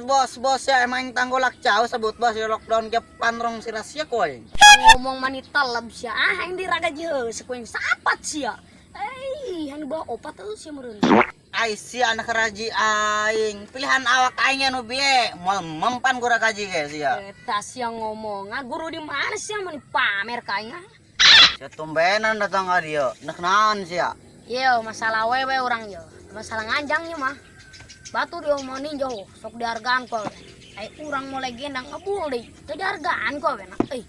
bos ya emang tanggolak jauh sebut bos ya lockdown ke panrong si rahasia koy. Ngomong manita lab siya yang diraga je sekuing sapat siya. Yang bawa opat tuh siya merun. Ai si anak raji aing pilihan awak aing anu bieu moal mempan gura kaji ge sia. Eta siya ngomong, guru di mana sih yang pamer kayaknya? Sia tumbenan datang ka dieu. Nek naon sia? Yo, masalah wewe orang yo. Masalah nganjangnya mah. Batu dia mau ninja sok dihargaan kok. Urang mau legenda ngebul deh. Teu dihargaan kok we.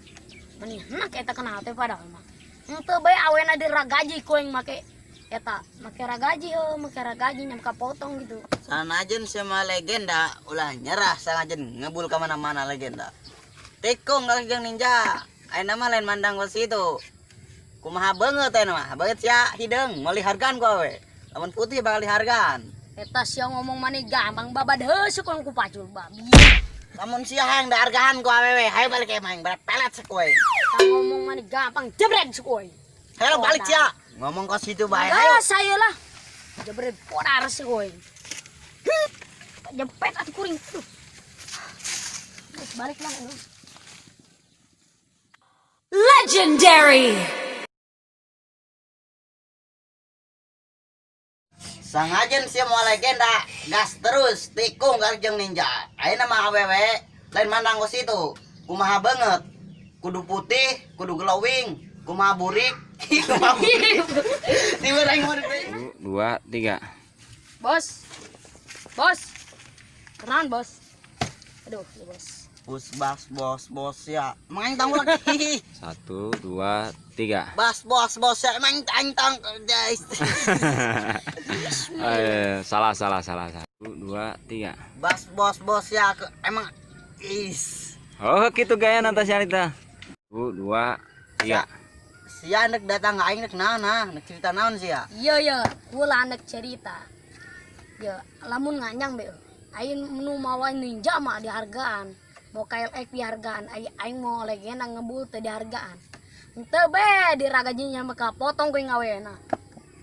Meni henak eta kenal teh padahal mah. Henteu bae awena diragaji ko yang make eta, make ragaji make ragaji nyam kapotong gitu. Sanajen sama legenda ulah nyerah sangajen ngebul ka mana-mana legenda. Tikung kalau ninja. Ayeuna mah lain mandang ke situ. Kumaha banget teh mah, banget sia hideung mau dihargaan ku we. Lamun putih bakal dihargaan. Eta sia ngomong mani gampang babad heuseuh ku pacul babi. Lamun sia hayang dihargaan ku awewe, hayu balik ke maing berat pelet sakoy. Ngomong mani gampang jebret sakoy. Hayo balik sia. Ngomong ke situ bae hayo. Enggak, saya lah. Jebret podar sakoy. Jepet atuh kuring. Terus balik lah. Legendary. Sangajen sia mau legenda, gas terus tikung jeung ninja. Ayeuna mah awewe lain mandang ku situ. Kumaha banget. Kudu putih, kudu glowing, kumaha burik, kumaha burik. Tiba aing mau 2, 3. Bos. Bos. Kenalan, Bos. Aduh, ya, Bos. bos ya. Emang aing tanggung lagi. 1, 2, 3. Bos ya. Emang aing tang guys. Salah. 1, 2, 3. Bos ya. Emang is. Oh, gitu gaya Natasha Anita. 1, 2, 3. Sia nek datang aing nek naon nek cerita naon sia. Iya, kula anak cerita. Ya, lamun nganyang be. Aing nu mawa ninja mah dihargaan. Mau KLX dihargaan, aing mau legenda ngebul teh dihargaan. Henteu be diragajinya maka potong ku ngawena.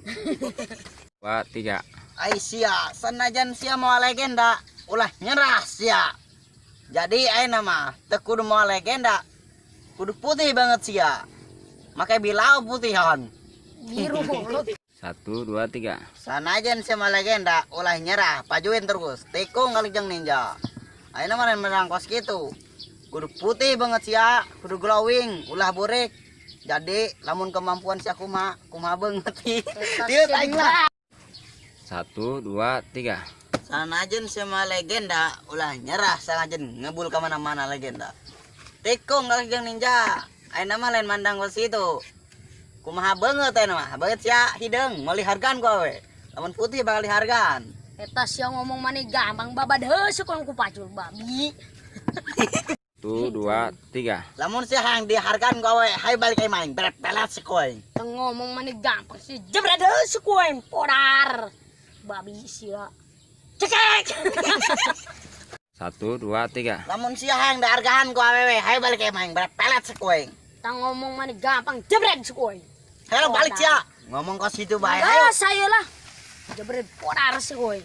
2, 3. Ai sia, sanajan sia mau legenda, ulah nyerah sia. Jadi ayeuna mah teu kudu mau legenda. Kudu putih banget sia. Make bilau putihan. Biru mulut. 1, 2, 3. Sanajan sia mau legenda, ulah nyerah, pajuin terus. Tikung kali jeung ninja. Ayeuna mah menang kos kitu. Kudu putih banget sia, kudu glowing, ulah burik. Jadi lamun kemampuan sia kumaha banget. Dieu aing lah. 1, 2, 3. Sanajen sama legenda ulah nyerah sangajen ngebul ka mana-mana legenda. Tikung kali jeung ninja. Ayeuna mah lain mandang ku situ. Kumaha banget ayeuna mah, banget sia hideung mau dihargaan ku we. Lamun putih bakal dihargaan. Eta sia ngomong mani gampang babad heuseuh ku pacul babi. 1, 2, 3. Lamun sia hayang dihargaan ku we, hayu balik ka maing berat pelet sakoy. Teu ngomong mani gampang sih jebret heuseuh ku podar. Babi sia. Cekek. 1, 2, 3. Lamun sia hayang dihargaan ku awewe, hayu balik ka maing berat pelet sakoy. Tang ngomong mani gampang jebret sakoy. Hayo balik sia. Ngomong ke situ bae hayo. Enggak, saya lah. Jebret podar sakoy.